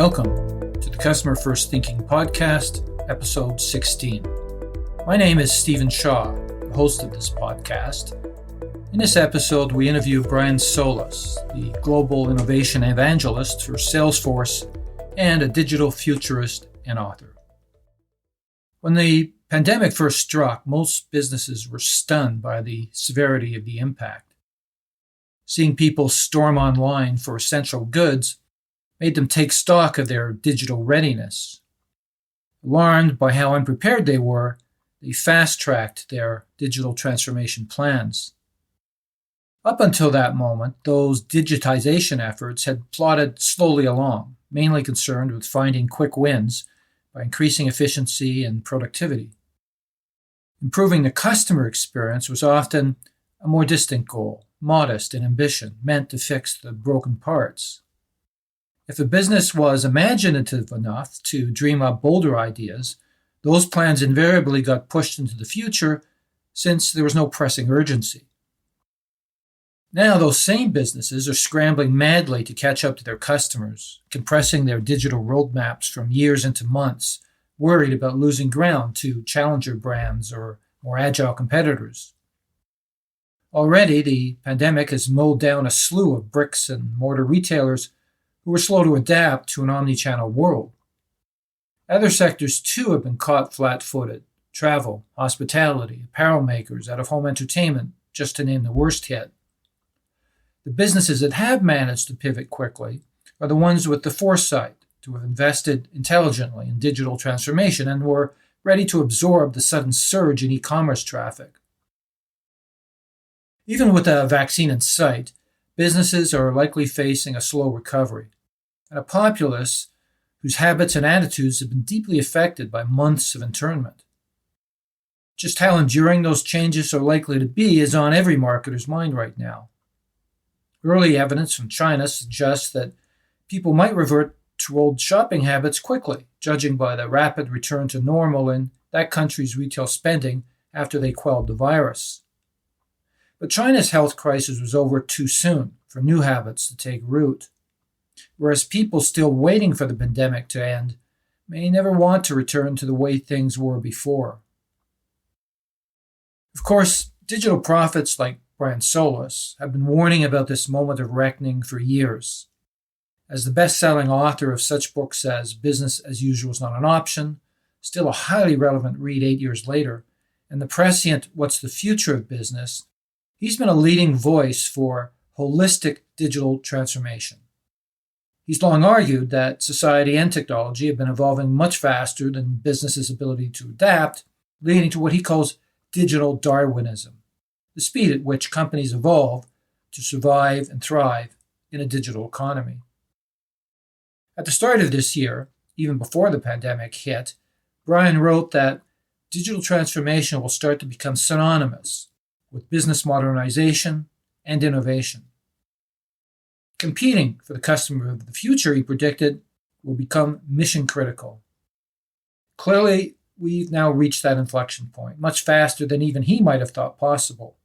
Welcome to the Customer First Thinking Podcast, episode 16. My name is Stephen Shaw, the host of this podcast. In this episode, we interview Brian Solis, the global innovation evangelist for Salesforce and a digital futurist and author. When the pandemic first struck, most businesses were stunned by the severity of the impact. Seeing people storm online for essential goods made them take stock of their digital readiness. Alarmed by how unprepared they were, they fast-tracked their digital transformation plans. Up until that moment, those digitization efforts had plodded slowly along, mainly concerned with finding quick wins by increasing efficiency and productivity. Improving the customer experience was often a more distant goal, modest in ambition, meant to fix the broken parts. If a business was imaginative enough to dream up bolder ideas, those plans invariably got pushed into the future since there was no pressing urgency. Now those same businesses are scrambling madly to catch up to their customers, compressing their digital roadmaps from years into months, worried about losing ground to challenger brands or more agile competitors. Already, the pandemic has mowed down a slew of bricks and mortar retailers who were slow to adapt to an omni-channel world. Other sectors, too, have been caught flat-footed. Travel, hospitality, apparel makers, out-of-home entertainment, just to name the worst hit. The businesses that have managed to pivot quickly are the ones with the foresight to have invested intelligently in digital transformation and were ready to absorb the sudden surge in e-commerce traffic. Even with a vaccine in sight, businesses are likely facing a slow recovery, and a populace whose habits and attitudes have been deeply affected by months of internment. Just how enduring those changes are likely to be is on every marketer's mind right now. Early evidence from China suggests that people might revert to old shopping habits quickly, judging by the rapid return to normal in that country's retail spending after they quelled the virus. But China's health crisis was over too soon for new habits to take root, whereas people still waiting for the pandemic to end may never want to return to the way things were before. Of course, digital prophets like Brian Solis have been warning about this moment of reckoning for years. As the best-selling author of such books as Business as Usual is Not an Option, still a highly relevant read 8 years later, and the prescient What's the Future of Business, he's been a leading voice for holistic digital transformation. He's long argued that society and technology have been evolving much faster than business's ability to adapt, leading to what he calls digital Darwinism, the speed at which companies evolve to survive and thrive in a digital economy. At the start of this year, even before the pandemic hit, Brian wrote that digital transformation will start to become synonymous with business modernization and innovation. Competing for the customer of the future, he predicted, will become mission critical. Clearly, we've now reached that inflection point, much faster than even he might have thought possible.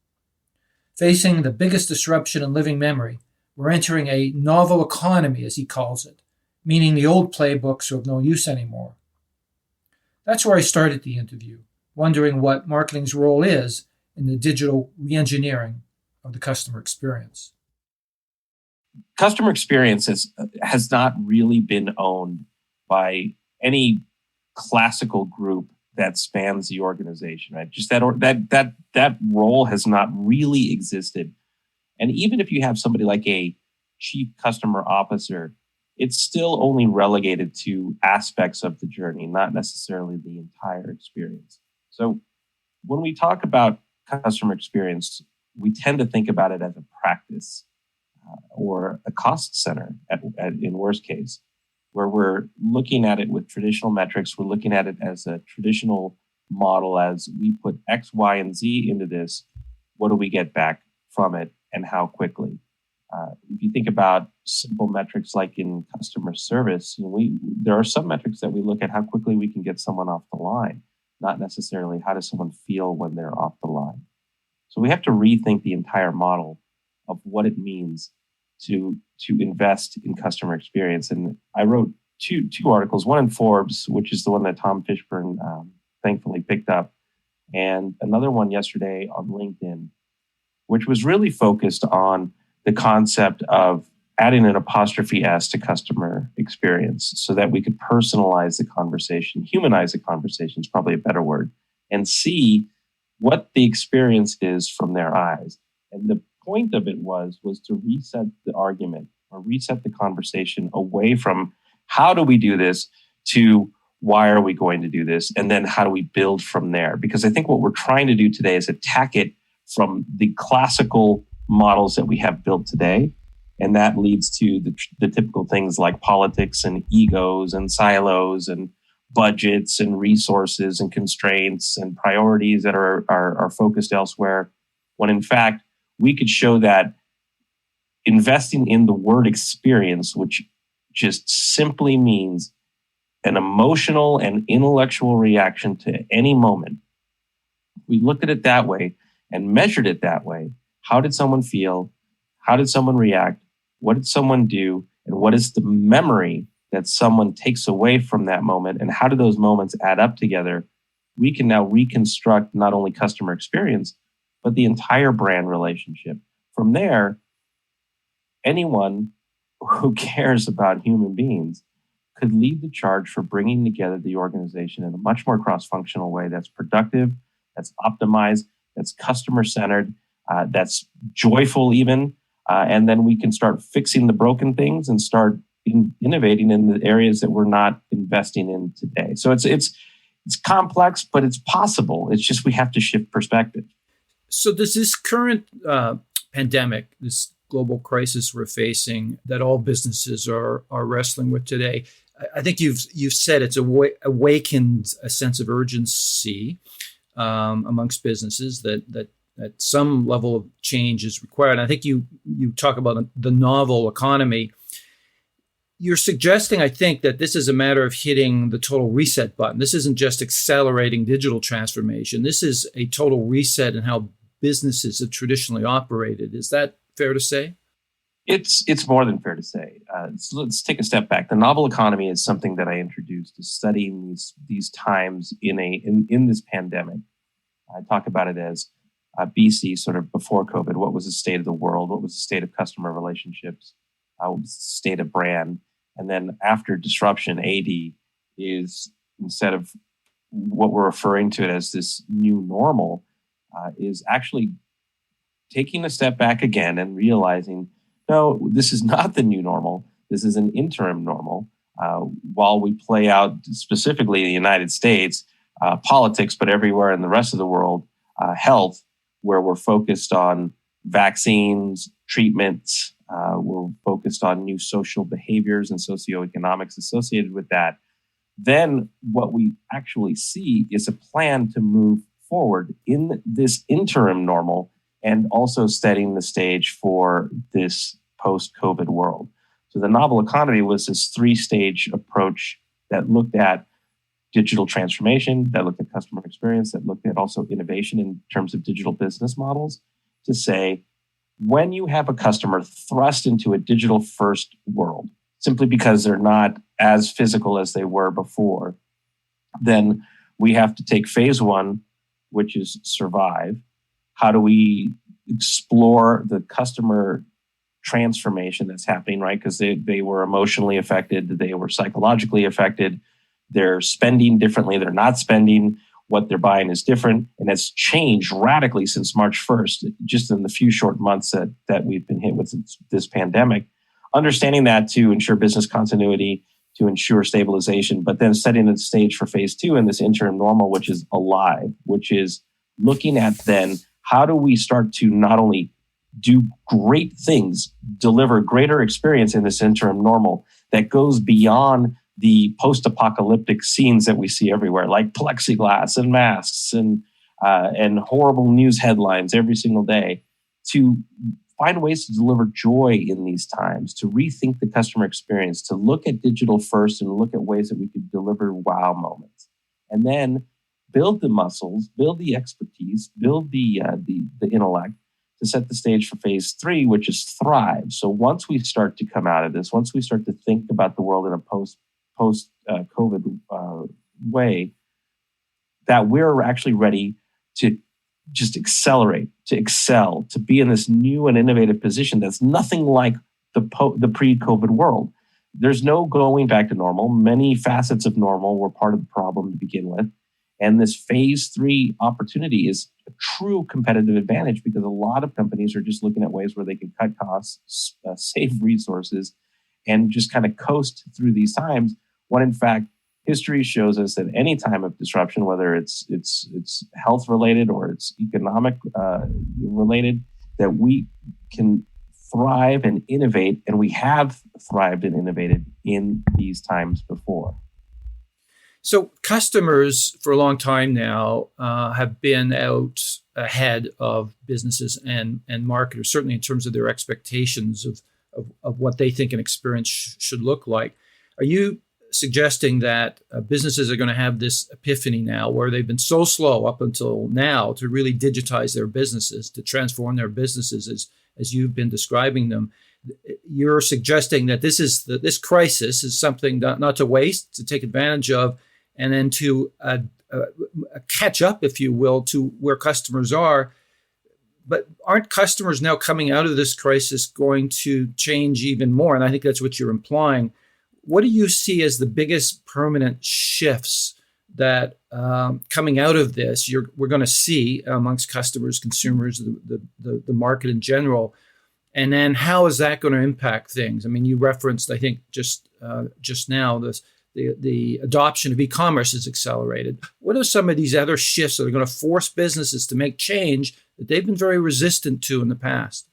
Facing the biggest disruption in living memory, we're entering a novel economy, as he calls it, meaning the old playbooks are of no use anymore. That's where I started the interview, wondering what marketing's role is in the digital re-engineering of the customer experience. Customer experience has not really been owned by any classical group that spans the organization, right? Just that role has not really existed. And even if you have somebody like a chief customer officer, it's still only relegated to aspects of the journey, not necessarily the entire experience. So when we talk about customer experience, we tend to think about it as a practice or a cost center in worst case, where we're looking at it with traditional metrics. We're looking at it as a traditional model as we put X, Y, and Z into this. What do we get back from it and how quickly? If you think about simple metrics like in customer service, there are some metrics that we look at how quickly we can get someone off the line, not necessarily how does someone feel when they're off the line. So we have to rethink the entire model of what it means to invest in customer experience. And I wrote two articles, one in Forbes, which is the one that Tom Fishburne thankfully picked up, and another one yesterday on LinkedIn, which was really focused on the concept of adding an apostrophe S to customer experience so that we could personalize the conversation, humanize the conversation is probably a better word, and see what the experience is from their eyes. And the point of it was to reset the argument or reset the conversation away from how do we do this to why are we going to do this? And then how do we build from there? Because I think what we're trying to do today is attack it from the classical models that we have built today. And that leads to the typical things like politics and egos and silos and budgets and resources and constraints and priorities that are focused elsewhere. When in fact, we could show that investing in the word experience, which just simply means an emotional and intellectual reaction to any moment. We looked at it that way and measured it that way. How did someone feel? How did someone react? What did someone do? And what is the memory that someone takes away from that moment? And how do those moments add up together? We can now reconstruct not only customer experience, but the entire brand relationship. From there, anyone who cares about human beings could lead the charge for bringing together the organization in a much more cross-functional way that's productive, that's optimized, that's customer-centered, that's joyful even. And then we can start fixing the broken things and start innovating in the areas that we're not investing in today. So it's complex, but it's possible. It's just we have to shift perspective. So does this current pandemic, this global crisis we're facing that all businesses are wrestling with today, I think you've said it's awakened a sense of urgency amongst businesses that some level of change is required. And I think you talk about the novel economy. You're suggesting, I think, that this is a matter of hitting the total reset button. This isn't just accelerating digital transformation. This is a total reset in how businesses have traditionally operated. Is that fair to say? It's more than fair to say. So let's take a step back. The novel economy is something that I introduced to studying these times in this pandemic. I talk about it as BC, sort of before COVID. What was the state of the world? What was the state of customer relationships? What was the state of brand? And then after disruption, AD is, instead of what we're referring to it as this new normal, is actually taking a step back again and realizing, no, this is not the new normal. This is an interim normal. While we play out specifically in the United States, politics, but everywhere in the rest of the world, health, where we're focused on vaccines, treatments, we're focused on new social behaviors and socioeconomics associated with that. Then what we actually see is a plan to move forward in this interim normal and also setting the stage for this post-COVID world. So the novel economy was this three-stage approach that looked at digital transformation, that looked at customer experience, that looked at also innovation in terms of digital business models, to say, when you have a customer thrust into a digital-first world, simply because they're not as physical as they were before, then we have to take phase one, which is survive. How do we explore the customer transformation that's happening, right? Because they were emotionally affected, they were psychologically affected, they're spending differently, they're not spending, what they're buying is different, and it's changed radically since March 1st, just in the few short months that we've been hit with this pandemic. Understanding that to ensure business continuity, to ensure stabilization, but then setting the stage for phase two in this interim normal, which is alive, which is looking at then how do we start to not only do great things, deliver greater experience in this interim normal that goes beyond the post-apocalyptic scenes that we see everywhere, like plexiglass and masks and horrible news headlines every single day, to find ways to deliver joy in these times, to rethink the customer experience, to look at digital first and look at ways that we could deliver wow moments. And then build the muscles, build the expertise, build the intellect to set the stage for phase three, which is thrive. So once we start to come out of this, once we start to think about the world in a post-COVID way, that we're actually ready to just accelerate, to excel, to be in this new and innovative position that's nothing like the pre-COVID world. There's no going back to normal. Many facets of normal were part of the problem to begin with. And this phase 3 opportunity is a true competitive advantage because a lot of companies are just looking at ways where they can cut costs, save resources, and just kind of coast through these times, when in fact, history shows us that any time of disruption, whether it's health related or it's economic related, that we can thrive and innovate, and we have thrived and innovated in these times before. So customers for a long time now have been out ahead of businesses and marketers, certainly in terms of their expectations of what they think an experience should look like. Are you suggesting that businesses are going to have this epiphany now where they've been so slow up until now to really digitize their businesses, to transform their businesses as you've been describing them? You're suggesting that this crisis is something not to waste, to take advantage of, and then to catch up, if you will, to where customers are. But aren't customers now coming out of this crisis going to change even more? And I think that's what you're implying. What do you see as the biggest permanent shifts that coming out of this we're going to see amongst customers, consumers, the market in general? And then how is that going to impact things? I mean, you referenced, I think, just now, the adoption of e-commerce is accelerated. What are some of these other shifts that are going to force businesses to make change that they've been very resistant to in the past?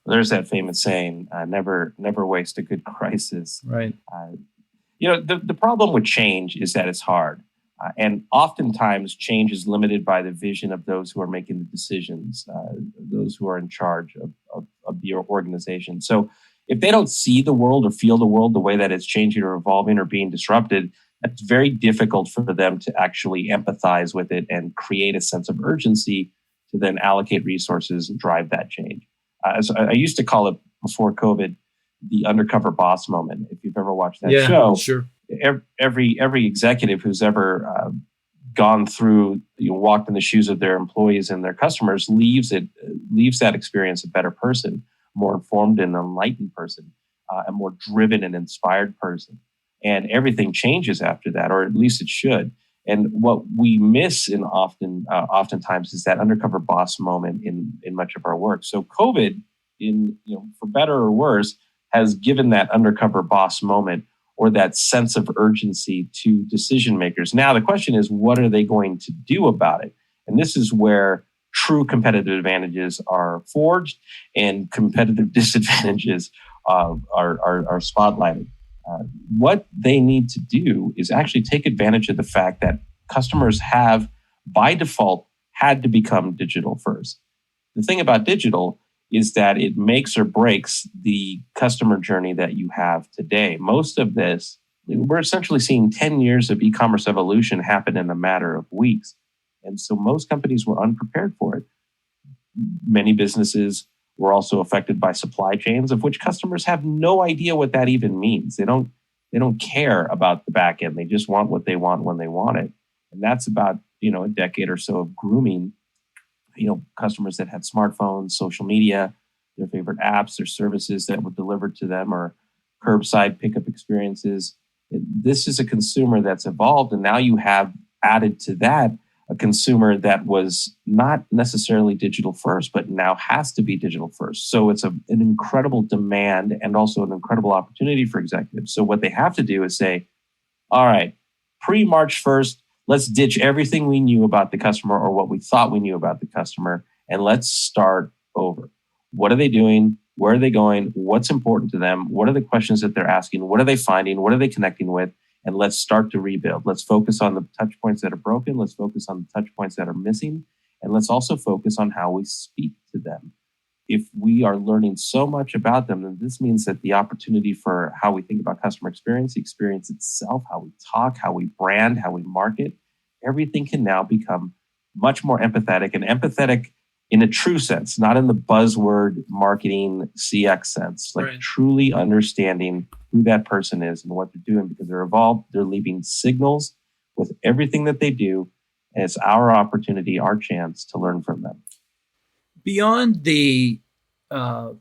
There's that famous saying, never waste a good crisis. Right. The problem with change is that it's hard. And oftentimes change is limited by the vision of those who are making the decisions, those who are in charge of the organization. So if they don't see the world or feel the world the way that it's changing or evolving or being disrupted, it's very difficult for them to actually empathize with it and create a sense of urgency to then allocate resources and drive that change. As I used to call it before COVID, the undercover boss moment. If you've ever watched that show, sure. Every executive who's ever gone through, walked in the shoes of their employees and their customers leaves that experience a better person, more informed and enlightened person, a more driven and inspired person. And everything changes after that, or at least it should. And what we miss oftentimes is that undercover boss moment in much of our work. So COVID, for better or worse, has given that undercover boss moment or that sense of urgency to decision makers. Now the question is, what are they going to do about it? And this is where true competitive advantages are forged and competitive disadvantages are spotlighted. What they need to do is actually take advantage of the fact that customers have, by default, had to become digital first. The thing about digital is that it makes or breaks the customer journey that you have today. Most of this, we're essentially seeing 10 years of e-commerce evolution happen in a matter of weeks. And so most companies were unprepared for it. Many businesses were also affected by supply chains, of which customers have no idea what that even means. They don't care about the back end. They just want what they want when they want it. And that's about, a decade or so of grooming, customers that had smartphones, social media, their favorite apps or services that were delivered to them, or curbside pickup experiences. This is a consumer that's evolved. And now you have added to that a consumer that was not necessarily digital first, but now has to be digital first. So it's an incredible demand and also an incredible opportunity for executives. So what they have to do is say, all right, pre-March 1st, let's ditch everything we knew about the customer or what we thought we knew about the customer, and let's start over. What are they doing? Where are they going? What's important to them? What are the questions that they're asking? What are they finding? What are they connecting with? And let's start to rebuild. Let's focus on the touch points that are broken. Let's focus on the touch points that are missing. And let's also focus on how we speak to them. If we are learning so much about them, then this means that the opportunity for how we think about customer experience, the experience itself, how we talk, how we brand, how we market, everything can now become much more empathetic. And empathetic in a true sense, not in the buzzword marketing CX sense, like Right. truly understanding who that person is and what they're doing, because they're evolved, they're leaving signals with everything that they do. And it's our opportunity, our chance to learn from them. Beyond the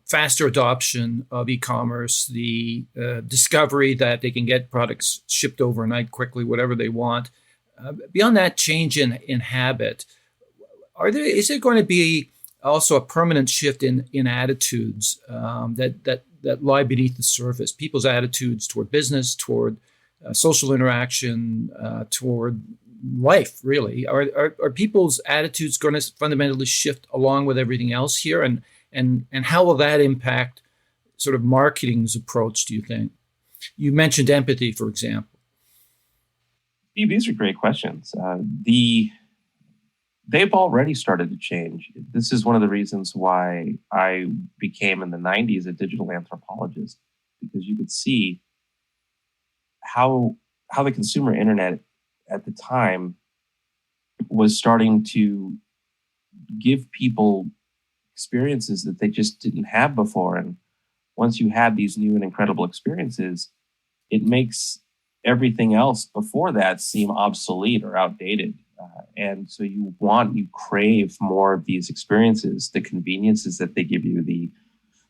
faster adoption of e-commerce, the discovery that they can get products shipped overnight quickly, whatever they want, beyond that change in habit, is there going to be also a permanent shift in attitudes that lie beneath the surface? People's attitudes toward business, toward social interaction, toward life, really. Are people's attitudes going to fundamentally shift along with everything else here? And how will that impact sort of marketing's approach, do you think? You mentioned empathy, for example. Steve, these are great questions. They've already started to change. This is one of the reasons why I became in the 90s a digital anthropologist, because you could see how the consumer internet at the time was starting to give people experiences that they just didn't have before. And once you have these new and incredible experiences, it makes everything else before that seem obsolete or outdated. And so you crave more of these experiences, the conveniences that they give you, the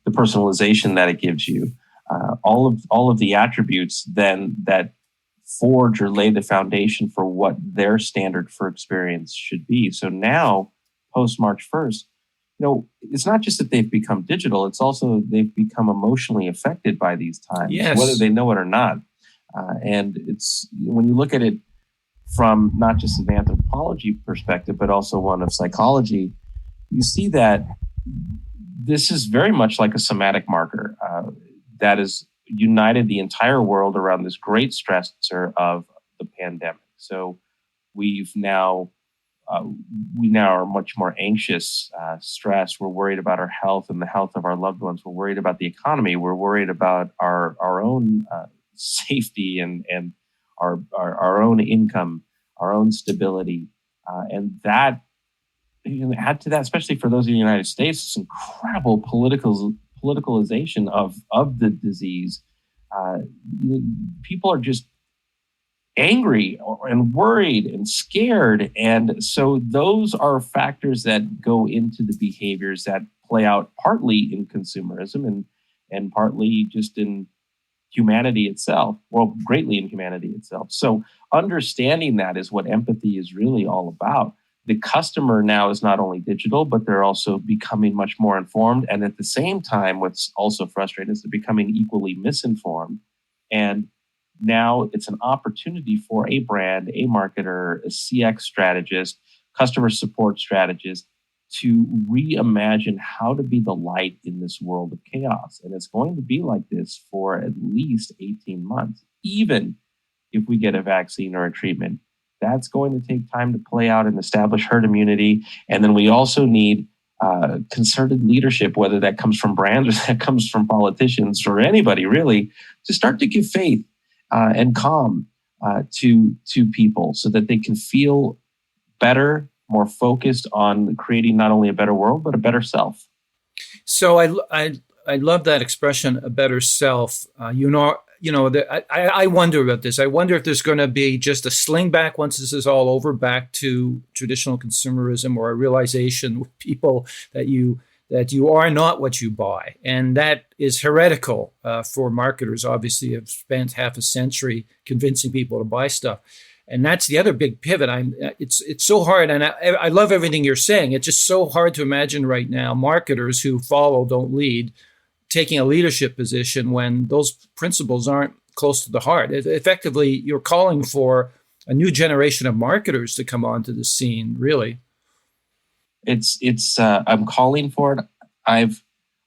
personalization that it gives you, all of the attributes then that forge or lay the foundation for what their standard for experience should be. So now, post March 1st, it's not just that they've become digital, it's also they've become emotionally affected by these times, yes, whether they know it or not. And it's, when you look at it from not just an anthropology perspective, but also one of psychology, you see that this is very much like a somatic marker that has united the entire world around this great stressor of the pandemic. So we now are much more anxious, stressed. We're worried about our health and the health of our loved ones. We're worried about the economy. We're worried about our own safety and our own income, our own stability. And that, you can add to that, especially for those in the United States, this incredible politicalization of the disease. People are just angry and worried and scared. And so those are factors that go into the behaviors that play out partly in consumerism and partly just in humanity itself, well, greatly in humanity itself. So understanding that is what empathy is really all about. The customer now is not only digital, but they're also becoming much more informed. And at the same time, what's also frustrating is they're becoming equally misinformed. And now it's an opportunity for a brand, a marketer, a CX strategist, customer support strategist to reimagine how to be the light in this world of chaos. And it's going to be like this for at least 18 months, even if we get a vaccine or a treatment. That's going to take time to play out and establish herd immunity. And then we also need concerted leadership, whether that comes from brands or that comes from politicians or anybody really, to start to give faith and calm to people so that they can feel better, more focused on creating not only a better world, but a better self. So I love that expression, a better self. I wonder about this. I wonder if there's going to be just a sling back once this is all over, back to traditional consumerism, or a realization with people that you are not what you buy. And that is heretical for marketers, obviously, have spent half a century convincing people to buy stuff. And that's the other big pivot. It's so hard, and I love everything you're saying. It's just so hard to imagine right now marketers who follow, don't lead, taking a leadership position when those principles aren't close to the heart. Effectively, you're calling for a new generation of marketers to come onto the scene, really. I'm calling for it. I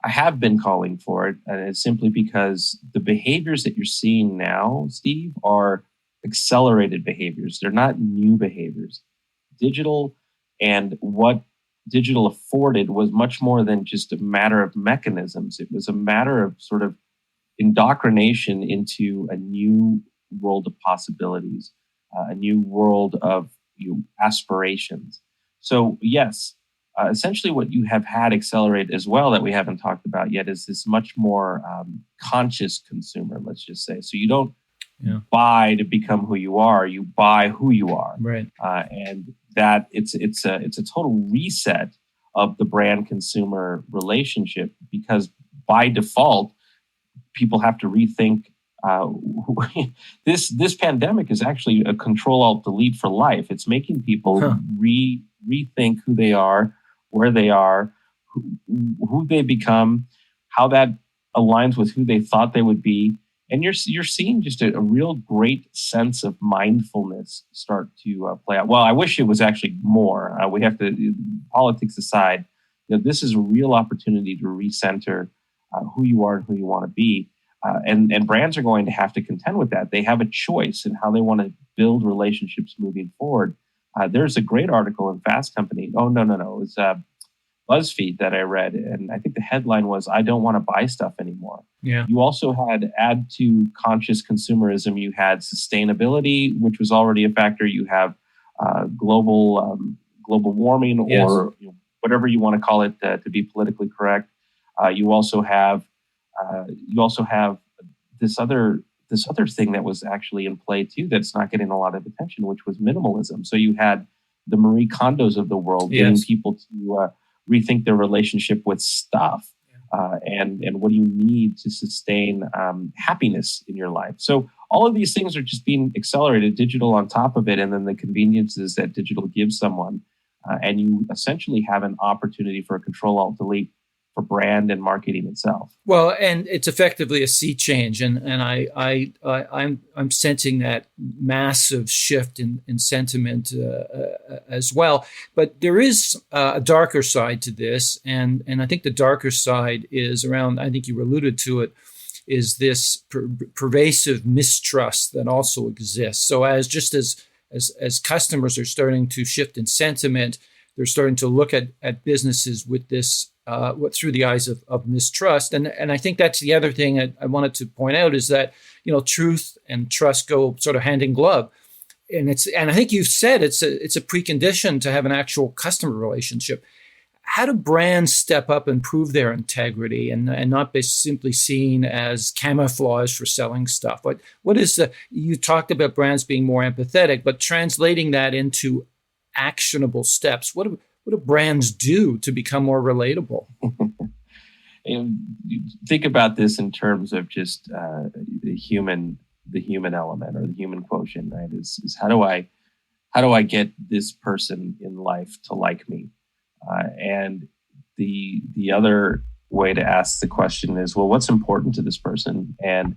have been calling for it, and it's simply because the behaviors that you're seeing now, Steve, are accelerated behaviors. They're not new behaviors. Digital and what digital afforded was much more than just a matter of mechanisms. It was a matter of sort of indoctrination into a new world of possibilities, a new world of aspirations. So yes, essentially what you have had accelerate as well that we haven't talked about yet is this much more conscious consumer, let's just say. So you don't buy to become who you are, you buy who you are. Right. And that it's a total reset of the brand consumer relationship, because by default, people have to rethink. This pandemic is actually a Control-Alt-Delete for life. It's making people rethink who they are, where they are, who they become, how that aligns with who they thought they would be. And you're seeing just a real great sense of mindfulness start to play out. Well, I wish it was actually more. We have to, politics aside, this is a real opportunity to recenter who you are and who you want to be. And brands are going to have to contend with that. They have a choice in how they want to build relationships moving forward. There's a great article in Fast Company. Oh, no. It was BuzzFeed that I read. And I think the headline was, "I don't want to buy stuff anymore." Yeah. You also had, add to conscious consumerism, you had sustainability, which was already a factor. You have global warming, or whatever you want to call it to be politically correct. You also have this other thing that was actually in play too that's not getting a lot of attention, which was minimalism. So you had the Marie Kondos of the world getting people to rethink their relationship with stuff, and what do you need to sustain happiness in your life. So all of these things are just being accelerated, digital on top of it, and then the conveniences that digital gives someone, and you essentially have an opportunity for a Control-Alt-Delete for brand and marketing itself. Well, and it's effectively a sea change, and I'm sensing that massive shift in sentiment as well. But there is a darker side to this, and I think the darker side is around. I think you alluded to it. Is this pervasive mistrust that also exists? So as customers are starting to shift in sentiment, they're starting to look at businesses with this. Through the eyes of mistrust. And I think that's the other thing I wanted to point out is that, truth and trust go sort of hand in glove. And I think you've said it's a precondition to have an actual customer relationship. How do brands step up and prove their integrity and not be simply seen as camouflage for selling stuff? What is you talked about brands being more empathetic, but translating that into actionable steps. What do brands do to become more relatable? Think about this in terms of just the human element or the human quotient, right? Is how do I get this person in life to like me? And the other way to ask the question is, well, what's important to this person? And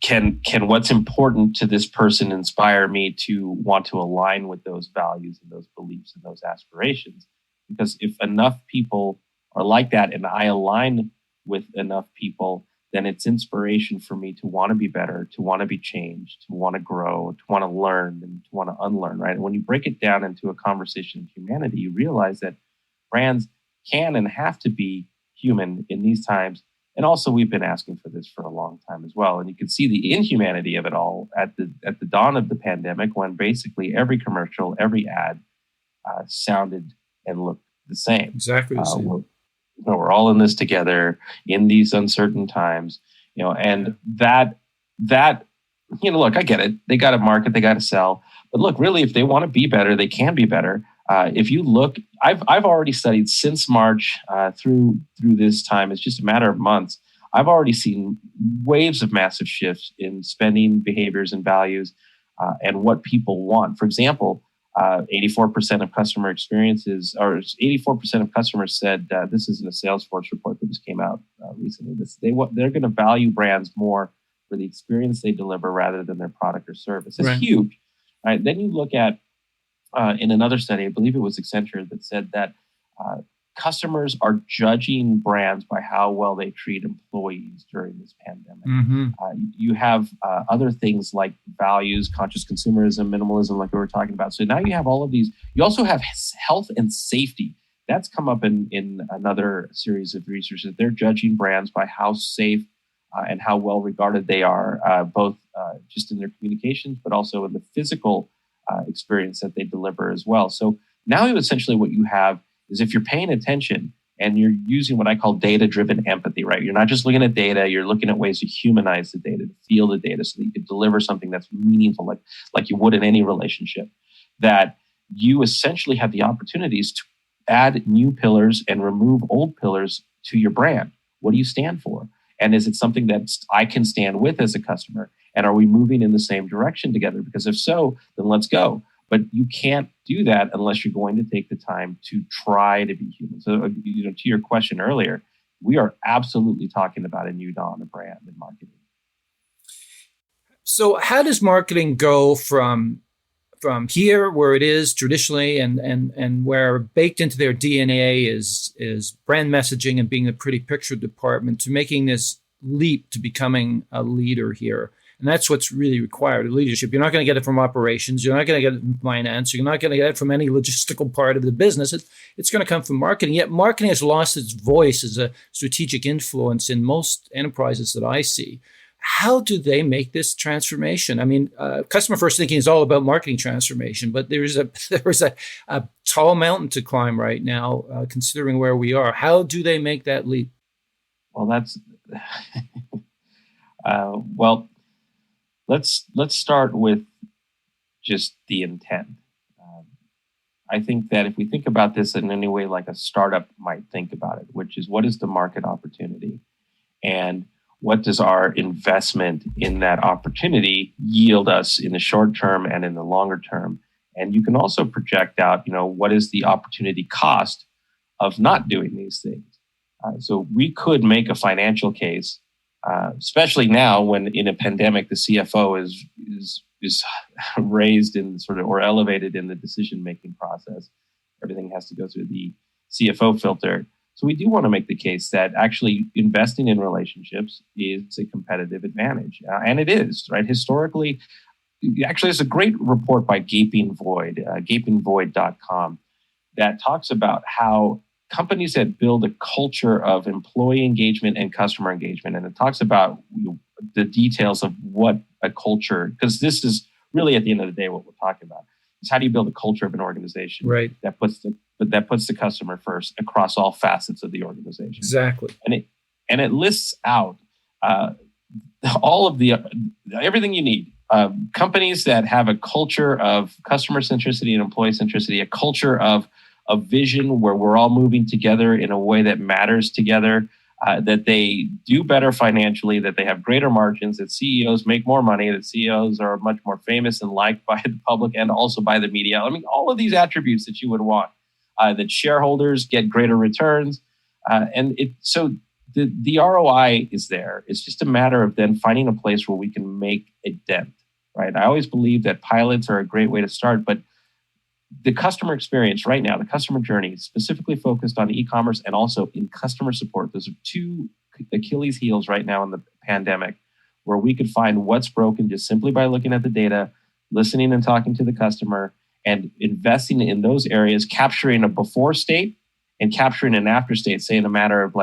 can what's important to this person inspire me to want to align with those values and those beliefs and those aspirations? Because if enough people are like that and I align with enough people, then it's inspiration for me to want to be better, to want to be changed, to want to grow, to want to learn, and to want to unlearn, right? And when you break it down into a conversation of humanity, you realize that brands can and have to be human in these times. And also, we've been asking for this for a long time as well. And you can see the inhumanity of it all at the dawn of the pandemic, when basically every commercial, every ad sounded and looked the same. Exactly the same. We're all in this together in these uncertain times, and that look, I get it. They got to market, they got to sell. But look, really, if they want to be better, they can be better. If you look, I've already studied since March through this time. It's just a matter of months. I've already seen waves of massive shifts in spending behaviors and values and what people want. For example, 84% of customer experiences, or 84% of customers said, this is in a Salesforce report that just came out recently. They're going to value brands more for the experience they deliver rather than their product or service. It's huge. Right? Then you look at in another study, I believe it was Accenture, that said that customers are judging brands by how well they treat employees during this pandemic. Mm-hmm. You have other things like values, conscious consumerism, minimalism, like we were talking about. So now you have all of these. You also have health and safety. That's come up in another series of research, that they're judging brands by how safe and how well regarded they are, both just in their communications, but also in the physical experience that they deliver as well. So now essentially what you have is if you're paying attention and you're using what I call data-driven empathy, right? You're not just looking at data, you're looking at ways to humanize the data, to feel the data so that you can deliver something that's meaningful, like you would in any relationship, that you essentially have the opportunities to add new pillars and remove old pillars to your brand. What do you stand for? And is it something that I can stand with as a customer? And are we moving in the same direction together? Because if so, then let's go. But you can't do that unless you're going to take the time to try to be human. So, to your question earlier, we are absolutely talking about a new dawn of brand and marketing. So how does marketing go from here, where it is traditionally, and where baked into their DNA is brand messaging and being a pretty picture department, to making this leap to becoming a leader here? And that's what's really required, leadership. You're not going to get it from operations. You're not going to get it from finance. You're not going to get it from any logistical part of the business. It's going to come from marketing. Yet marketing has lost its voice as a strategic influence in most enterprises that I see. How do they make this transformation? I mean, customer first thinking is all about marketing transformation, but there is a tall mountain to climb right now, considering where we are. How do they make that leap? Well, that's well. Let's start with just the intent. I think that if we think about this in any way like a startup might think about it, which is what is the market opportunity, and what does our investment in that opportunity yield us in the short term and in the longer term? And you can also project out, what is the opportunity cost of not doing these things? So we could make a financial case, especially now when in a pandemic the CFO is raised in sort of or elevated in the decision-making process. Everything has to go through the CFO filter. So we do want to make the case that actually investing in relationships is a competitive advantage. And it is, right? Historically, actually, there's a great report by Gaping Void, gapingvoid.com, that talks about how companies that build a culture of employee engagement and customer engagement, and it talks about the details of what a culture, because this is really at the end of the day what we're talking about, is how do you build a culture of an organization that puts the customer first across all facets of the organization. Exactly. And it lists out all of the everything you need. Companies that have a culture of customer centricity and employee centricity, a culture of a vision where we're all moving together in a way that matters together, that they do better financially, that they have greater margins, that CEOs make more money, that CEOs are much more famous and liked by the public and also by the media. I mean, all of these attributes that you would want, that shareholders get greater returns. So the ROI is there. It's just a matter of then finding a place where we can make a dent, right? I always believe that pilots are a great way to start, but the customer experience right now, the customer journey, is specifically focused on e-commerce and also in customer support. Those are two Achilles heels right now in the pandemic, where we could find what's broken just simply by looking at the data, listening and talking to the customer, and investing in those areas, capturing a before state and capturing an after state, say in a matter of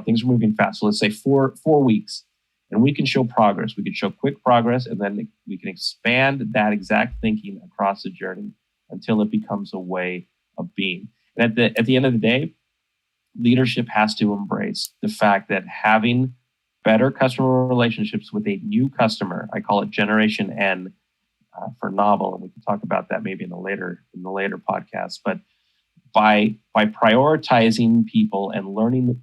things are moving fast. So let's say 4 weeks, and we can show progress. We can show quick progress, and then we can expand that exact thinking across the journey until it becomes a way of being. And at the end of the day, leadership has to embrace the fact that having better customer relationships with a new customer, I call it Generation N for novel, and we can talk about that maybe in the later podcast. But by prioritizing people and learning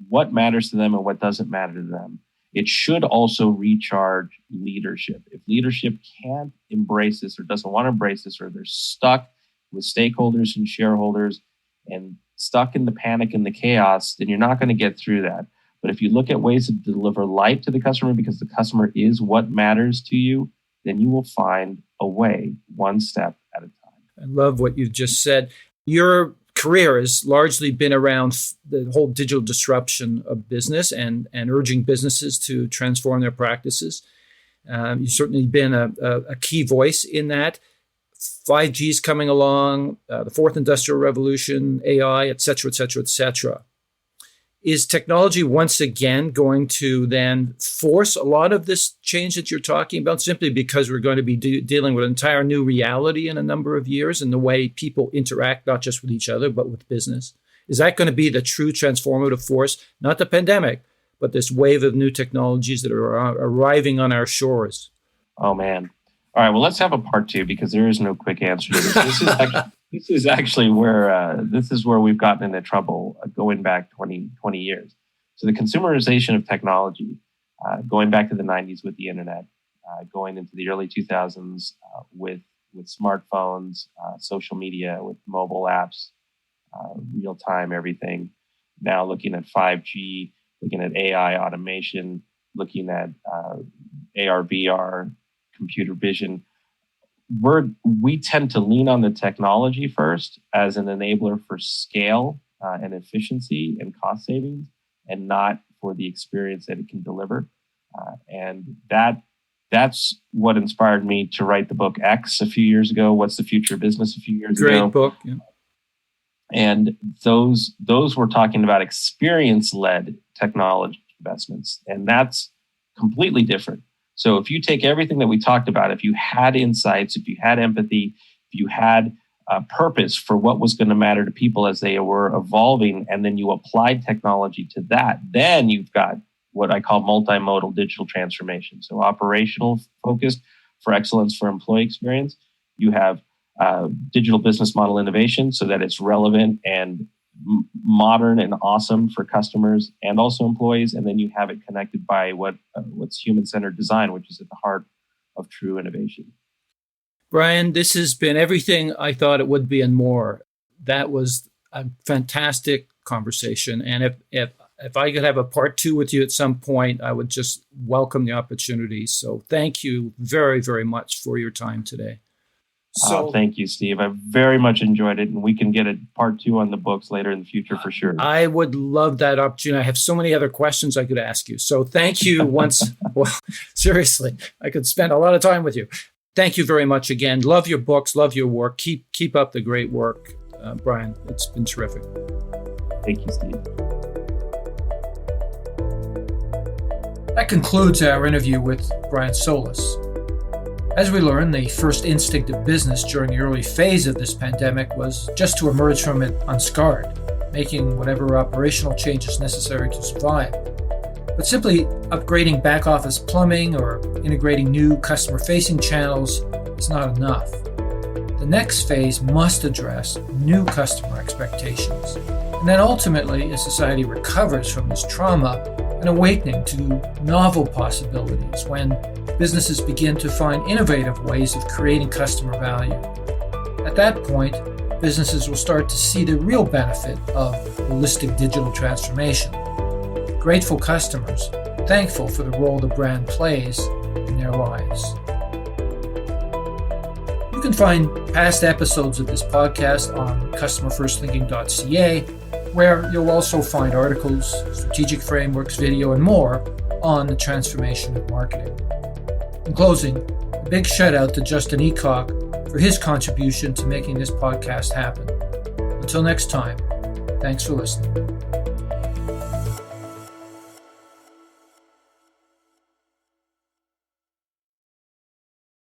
what matters to them and what doesn't matter to them, it should also recharge leadership. If leadership can't embrace this or doesn't want to embrace this, or they're stuck with stakeholders and shareholders and stuck in the panic and the chaos, then you're not going to get through that. But if you look at ways to deliver light to the customer, because the customer is what matters to you, then you will find a way, one step at a time. I love what you just said. Your career has largely been around the whole digital disruption of business and urging businesses to transform their practices. You've certainly been a key voice in that. 5G is coming along, the fourth industrial revolution, AI, et cetera, et cetera, et cetera. Is technology once again going to then force a lot of this change that you're talking about, simply because we're going to be dealing with an entire new reality in a number of years in the way people interact, not just with each other, but with business? Is that going to be the true transformative force? Not the pandemic, but this wave of new technologies that are arriving on our shores? Oh, man. All right, well, let's have a part 2 because there is no quick answer to this. This is actually where we've gotten into trouble going back 20 years. So the consumerization of technology, going back to the 90s with the internet, going into the early 2000s with smartphones, social media, with mobile apps, real time everything. Now looking at 5G, looking at AI automation, looking at AR, VR, computer vision. We tend to lean on the technology first as an enabler for scale and efficiency and cost savings, and not for the experience that it can deliver. And that's what inspired me to write the book X a few years ago. What's the Future of Business a few years ago? Great book. Yeah. And those were talking about experience-led technology investments, and that's completely different. So if you take everything that we talked about, if you had insights, if you had empathy, if you had a purpose for what was going to matter to people as they were evolving, and then you applied technology to that, then you've got what I call multimodal digital transformation. So operational focused for excellence for employee experience. You have digital business model innovation so that it's relevant and modern and awesome for customers and also employees. And then you have it connected by what's human-centered design, which is at the heart of true innovation. Brian, this has been everything I thought it would be and more. That was a fantastic conversation. And if I could have a part 2 with you at some point, I would just welcome the opportunity. So thank you very, very much for your time today. So thank you, Steve. I very much enjoyed it, and we can get a part 2 on the books later in the future for sure. I would love that opportunity. I have so many other questions I could ask you. So thank you once. Well, seriously, I could spend a lot of time with you. Thank you very much again. Love your books, love your work. Keep up the great work, Brian. It's been terrific. Thank you, Steve. That concludes our interview with Brian Solis. As we learned, the first instinct of business during the early phase of this pandemic was just to emerge from it unscarred, making whatever operational changes necessary to survive. But simply upgrading back office plumbing or integrating new customer-facing channels is not enough. The next phase must address new customer expectations. And then ultimately, as society recovers from this trauma, an awakening to novel possibilities when businesses begin to find innovative ways of creating customer value. At that point, businesses will start to see the real benefit of holistic digital transformation. Grateful customers, thankful for the role the brand plays in their lives. You can find past episodes of this podcast on customerfirstthinking.ca, where you'll also find articles, strategic frameworks, video, and more on the transformation of marketing. In closing, a big shout out to Justin Eacock for his contribution to making this podcast happen. Until next time, thanks for listening.